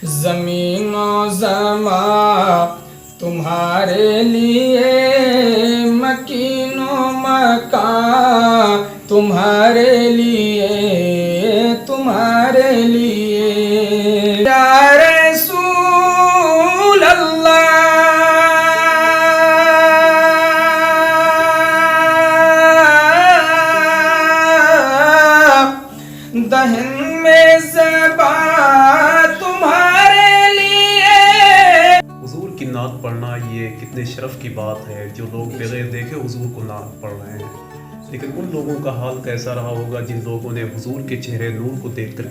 زمین و زمان تمہارے لیے، مکین و مکان تمہارے لیے، تمہارے لیے یا رسول اللہ، دہن میں زبان تمہارے لیے۔ حضور کی نعت پڑھنا یہ کتنے شرف کی بات ہے، جو لوگ بغیر دیکھے حضور کو نعت پڑھ رہے ہیں، لیکن ان لوگوں کا حال کیسا رہا ہوگا جن لوگوں نے حضور کے چہرے نور کو دیکھ کر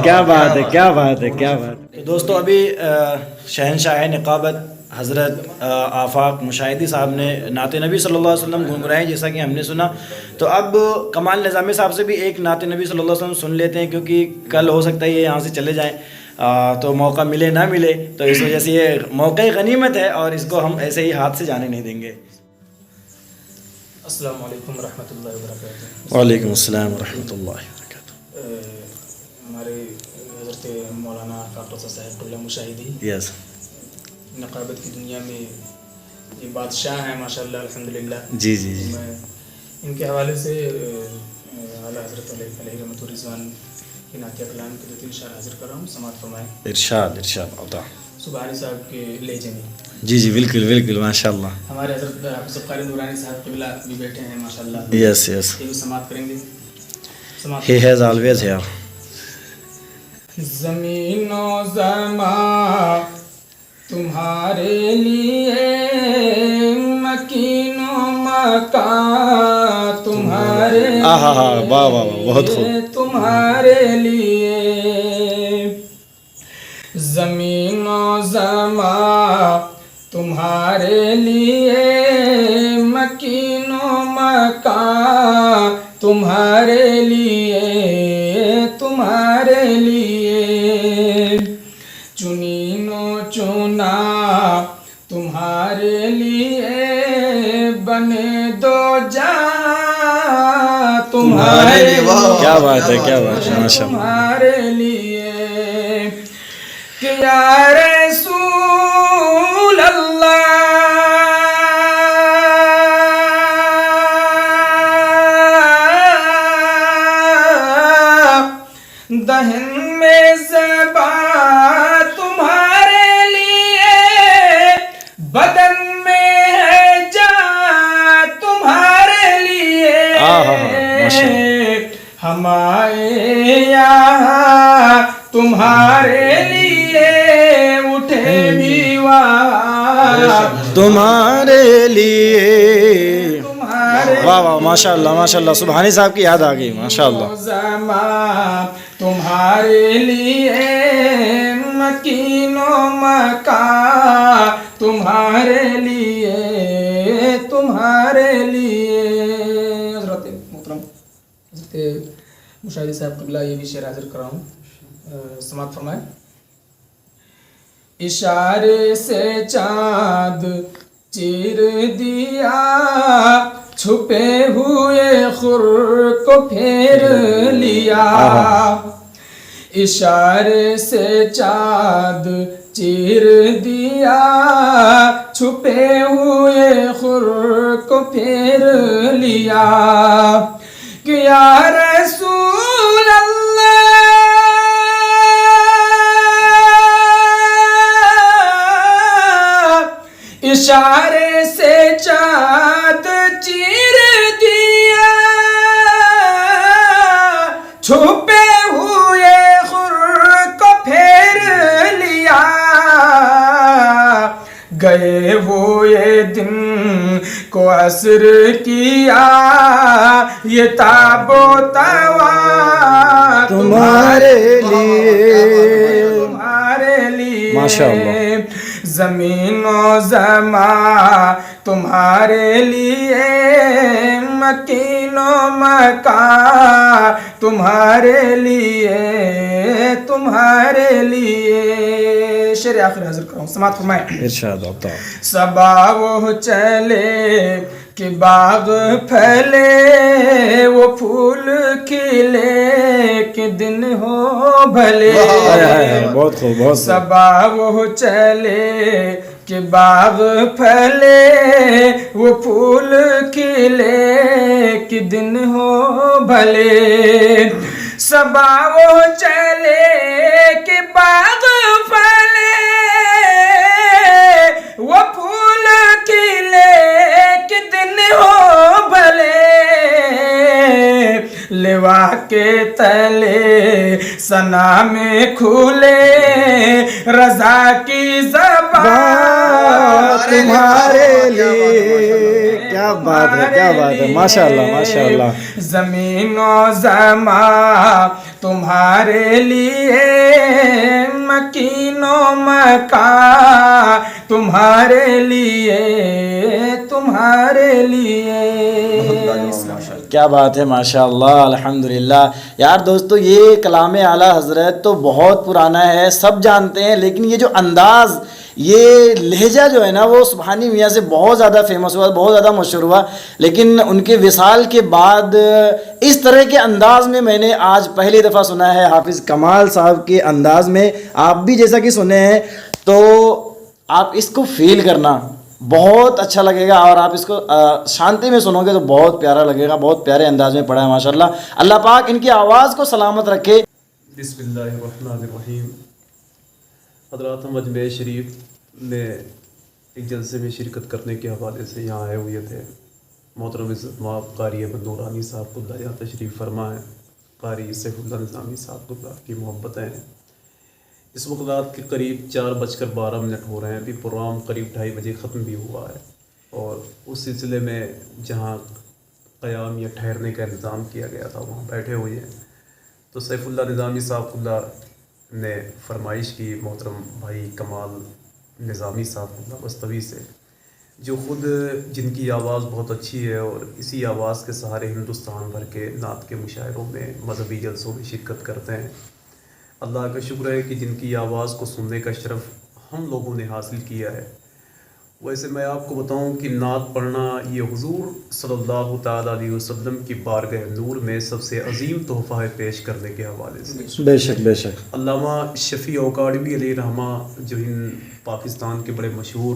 کیا بات ہے، کیا بات ہے، کیا بات ہے۔ تو دوستو ابھی شہنشاہ نقابت حضرت آفاق مشاہدی صاحب نے نعت نبی صلی اللہ علیہ وسلم گنگنائے، جیسا کہ ہم نے سنا۔ تو اب کمال نظامی صاحب سے بھی ایک نعت نبی صلی اللہ علیہ وسلم سن لیتے ہیں، کیونکہ کل ہو سکتا ہے یہ یہاں سے چلے جائیں تو موقع ملے نہ ملے، تو اس وجہ سے یہ موقع غنیمت ہے اور اس کو ہم ایسے ہی ہاتھ سے جانے نہیں دیں گے۔ السلام علیکم ورحمۃ اللہ وبرکاتہ۔ وعلیکم السلام ورحمۃ اللہ وبرکاتہ۔ ہمارے حضرت مولانا ڈاکٹر صاحب قبلہ مشاہدی یس، نقابت کی دنیا میں یہ بادشاہ ہیں ماشاءاللہ، الحمدللہ۔ جی جی جی، میں ان کے حوالے سے اعلیٰ حضرت علیہ رحمۃ الرضوان کی نعت کلام کے 2-3 اشعار حاضر کر رہا ہوں، سماعت فرمائیں۔ ارشاد ارشاد عطا۔ سبحانی صاحب کے لہجے میں۔ جی جی، بالکل بالکل، ماشاء اللہ۔ ہمارے حضرت حافظ قاری نورانی صاحب قبلہ بھی بیٹھے ہیں ماشاءاللہ، یس یس، یہ بھی سماعت کریں گے۔ He has always hear. زمین و زمان تمہارے لیے، مکین و مکان تمہارے لیے، واہ واہ واہ، بہت خوب۔ تمہارے لیے زمین و زمان تمہارے لیے، مکین و مکان تمہارے لیے، تمہارے لیے چنین و چنا تمہارے لیے، بنے دو جہاں تمہارے لیے، کیا بات ہے، کیا بات ہے، ماشاء اللہ۔ تمہارے لیے کہ یا رسول اللہ، دہن میں زبان تمہارے لیے، بدن میں ہے جان تمہارے لیے، ہم آئے یہاں تمہارے لیے، اٹھے بھی وہاں تمہارے لیے۔ واہ واہ، ماشاء اللہ ماشاء اللہ، سبحانی صاحب کی یاد آ گئی، ماشاء اللہ۔ زمان تمہارے لیے، مکین و مکان تمہارے لیے، تمہارے لیے۔ حضرت محترم حضرت مشاہدی صاحب قبلہ یہ بھی شعر حاضر کر رہا ہوں، سماعت فرمائیں۔ اشارے سے چاند چیر دیا، چھپے ہوئے خور کو پھیر لیا، اشارے سے چاند چیر دیا، چھپے ہوئے خور کو پھیر لیا، کہ یا رسول اللہ، اشارے سے چاند چیر دیا، چھپے ہوئے خور کو پھیر لیا، گئے ہوئے دن کو عصر کیا، یہ تاب و توا تمہارے لیے، تمہارے لیے، ماشاءاللہ۔ زمین و زمان تمہارے لیے، مکین و مکان تمہارے لیے، تمہارے لیے۔ شعر آخر حاضر کروں، سماعت فرمائیں۔ ارشاد عطا۔ صبا وہ چلے کہ باغ پھیلے وہ پھول کھلے کہ دن ہو بھلے بہت خوب بہت خوب. صبا وہ چلے کہ باغ پھیلے وہ پھول کھلے کہ دن ہو بھلے صبا وہ چلے کہ باغ پھیلے وہ پھول کھلے کہ دن ہو بھلے لوا کے تلے ثنا میں کھلے رضا کی زبان تمہارے لیے. کیا بات ہے کیا بات ہے ماشاء اللہ ماشاء اللہ. زمین و زمان تمہارے لیے مکین و مکان تمہارے لیے تمہارے لیے. کیا بات ہے ماشاء اللہ الحمدللہ. یار دوستو یہ کلام اعلیٰ حضرت تو بہت پرانا ہے سب جانتے ہیں لیکن یہ جو انداز یہ لہجہ جو ہے نا وہ سبحانی میاں سے بہت زیادہ فیمس ہوا بہت زیادہ مشہور ہوا لیکن ان کے وصال کے بعد اس طرح کے انداز میں نے آج پہلی دفعہ سنا ہے حافظ کمال صاحب کے انداز میں. آپ بھی جیسا کہ سنے ہیں تو آپ اس کو فیل کرنا بہت اچھا لگے گا اور آپ اس کو شانتی میں سنو گے تو بہت پیارا لگے گا. بہت پیارے انداز میں پڑھا ہے ماشاءاللہ. اللہ پاک ان کی آواز کو سلامت رکھے. بسم اللہ الرحمن الرحیم. حضرات ہم اجمیر شریف میں ایک جلسے میں شرکت کرنے کے حوالے سے یہاں آئے ہوئے تھے. محترم عزت مآب قاری احمد نورانی صاحب کو یہاں تشریف فرما ہے. قاری سیف اللہ نظامی صاحب کو آپ کی محبتیں ہیں. اس وقت رات کے قریب 4:12 ہو رہے ہیں. ابھی پروگرام قریب 2:30 بجے ختم بھی ہوا ہے اور اس سلسلے میں جہاں قیام یا ٹھہرنے کا انتظام کیا گیا تھا وہاں بیٹھے ہوئے ہیں. تو سیف اللہ نظامی صاحب اللہ نے فرمائش کی محترم بھائی کمال نظامی صاحب بستوی سے جو خود جن کی آواز بہت اچھی ہے اور اسی آواز کے سہارے ہندوستان بھر کے نعت کے مشاعروں میں مذہبی جلسوں میں شرکت کرتے ہیں. اللہ کا شکر ہے کہ جن کی آواز کو سننے کا شرف ہم لوگوں نے حاصل کیا ہے. ویسے میں آپ کو بتاؤں کہ نعت پڑھنا یہ حضور صلی اللہ تعالیٰ علیہ وسلم کی بارگاہ نور میں سب سے عظیم تحفہ ہے پیش کرنے کے حوالے سے. بے شک بے شک. علامہ شفیع اوکاڑوی علیہ رحمہ جو پاکستان کے بڑے مشہور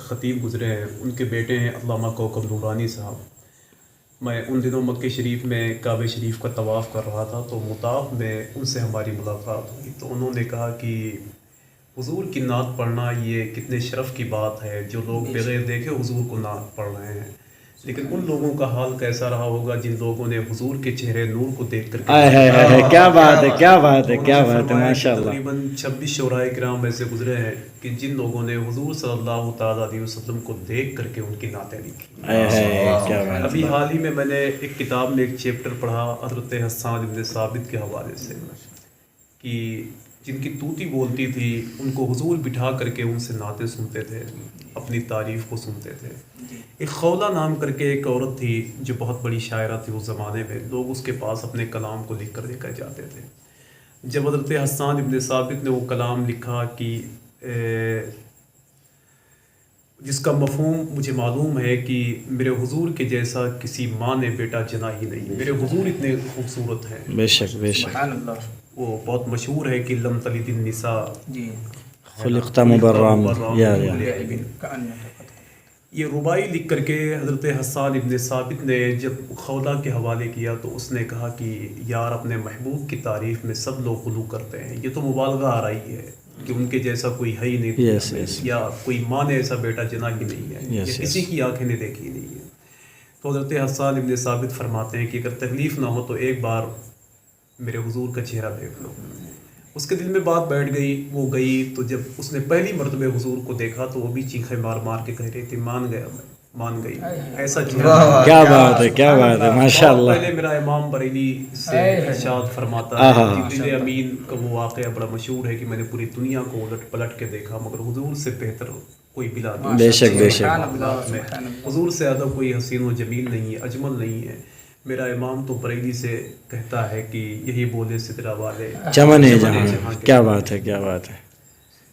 خطیب گزرے ہیں ان کے بیٹے ہیں علامہ کوکب نورانی صاحب. میں ان دنوں مکہ شریف میں کعبہ شریف کا طواف کر رہا تھا تو مطاف میں ان سے ہماری ملاقات ہوئی تو انہوں نے کہا کہ حضور کی نعت پڑھنا یہ کتنے شرف کی بات ہے. جو لوگ بغیر دیکھے حضور کو نعت پڑھ رہے ہیں لیکن ان لوگوں کا حال کیسا رہا ہوگا جن لوگوں نے حضور کے چہرے نور کو دیکھ کر کیا بات ہے کیا بات ہے کیا بات ہے ماشاء اللہ. تقریباً 26 شعراء کرام ایسے گزرے ہیں کہ جن لوگوں نے حضور صلی اللہ تعالیٰ علیہ وسلم کو دیکھ کر کے ان کی نعتیں لکھی. ابھی حال ہی میں نے ایک کتاب میں ایک چیپٹر پڑھا حضرت حسان ابن ثابت کے حوالے سے کہ جن کی طوطی بولتی تھی ان کو حضور بٹھا کر کے ان سے نعتیں سنتے تھے اپنی تعریف کو سنتے تھے. ایک خولہ نام کر کے ایک عورت تھی جو بہت بڑی شاعرہ تھی اس زمانے میں. لوگ اس کے پاس اپنے کلام کو لکھ کر لے کر جاتے تھے. جب حضرت حسان ابن ثابت نے وہ کلام لکھا کہ جس کا مفہوم مجھے معلوم ہے کہ میرے حضور کے جیسا کسی ماں نے بیٹا جنا ہی نہیں, میرے حضور اتنے خوبصورت ہیں. بے شک بے شک. وہ بہت مشہور ہے کہ لم تلد النساء خلقت مبرم. یہ ربائی لکھ کر کے حضرت حسان ابن ثابت نے جب خولہ کے حوالے کیا تو اس نے کہا کہ یار اپنے محبوب کی تعریف میں سب لوگ غلو کرتے ہیں, یہ تو مبالغہ آ رہی ہے کہ ان کے جیسا کوئی ہے ہی نہیں یا کوئی ماں نے ایسا بیٹا جنا ہی نہیں ہے یا کسی کی آنکھیں نے دیکھی نہیں ہے. تو حضرت حسان ابن ثابت فرماتے ہیں کہ اگر تکلیف نہ ہو تو ایک بار میرے حضور کا چہرہ دیکھ لو. اس کے دل میں بات بیٹھ گئی, وہ گئی تو جب اس نے پہلی مرتبہ حضور کو دیکھا تو وہ بھی چیخیں مار مار کے کہہ رہی تھی مان گیا میں, مان گئی. ایسا چہرہ کیا بات ہے کیا بات ہے ماشاء اللہ. پہلے میرا امام بریلی سے ارشاد فرماتا ہے جبریل امین کا وہ واقعہ بڑا مشہور ہے کہ میں نے پوری دنیا کو الٹ پلٹ کے دیکھا مگر حضور سے بہتر کوئی بلا نہیں. بے شک بے شک. حضور سے زیادہ کوئی حسین و جمیل نہیں ہے, اجمل نہیں ہے. میرا امام تو بریلی سے کہتا ہے کہ یہی بولے سترہ والے چمن ہے جہاں. کیا بات ہے کیا بات ہے.